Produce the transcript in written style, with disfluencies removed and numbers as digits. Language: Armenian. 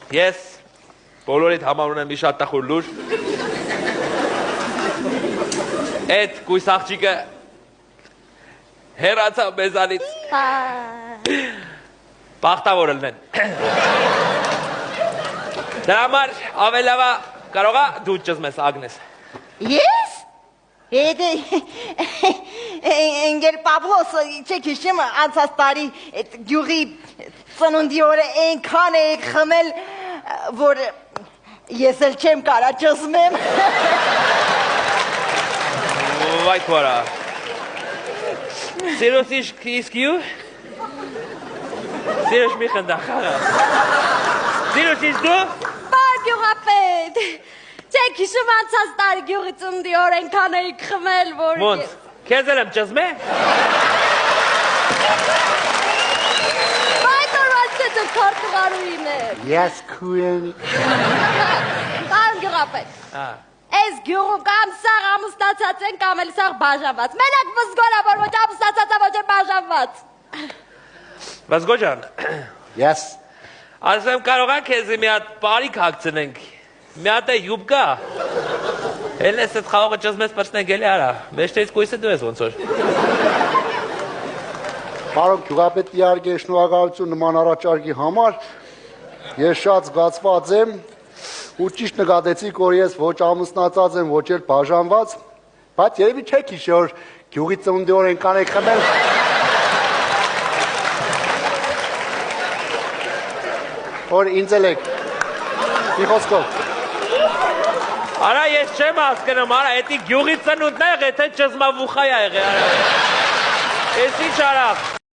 Ես բոլորիդ համար ունեմ մի շատ տխուր լուր։ Այդ կույս աղջիկը հեռացավ մեզանից։ Բախտավոր ելնեն։ Դրա համար ավելավա կարողա դու ճզմես Ագնես։ Ես? Ընկեր Պավլոսը չեք հիշում անցած տարի գյուղի ծնունդի օրը այնքան եք խմել, որ ես էլ չեմ կարա ճզմեմ։ Վայ քորա։ Սիրոս իսկ յու։ Սիրոս մի խնդախ։ Սիրոս իսկ դու։ Պար գյուղապետ։ Չեք հիշում անցած տարի գյուղի ծննդի օր այնքան էիք խմել, որ Ոնց, քեզ էլ եմ ճզմե։ Բայց օրվանց չէ դու քարտուղարուին եմ։ Ես քույն։ Պարոն գյուղապետ։ Այս գյուղում կամ սաղ ամուսնացած են, կամ էլ սաղ բաժանված։ Մենակ Վզգոյանը, որ ոչ ամուսնացած է, ոչ էլ բաժանված։ Վազգո ջան։ Ես։ Ասեմ կարողա քեզ մի հատ բարիք հագցնենք։ Մի հատ է յուբկա։ Էլ ես այդ խաղողը ճզմես պրծնենք էլի արա։ Մեջտեղից կույսը դու ես ոնց որ։ Պարոն գյուղապետ, իհարկե շնորհակալություն նման առաջարկի համար։ Ես շատ զգացված եմ ու ճիշտ նկատեցիք, որ ես ոչ ամուսնացած եմ, ոչ էլ բաժանված, բայց երևի չեք հիշի, որ գյուղի ծնունդի օր այնքան եք խմել։ Որ ինձ էլ եք։ Մի խոսքով։ Արա ես չեմ հասկանում, արա էդի գյուղի ծնունդն է եղել, թե ճզմավուխա է եղել, արա։ Ես ինչ արավ։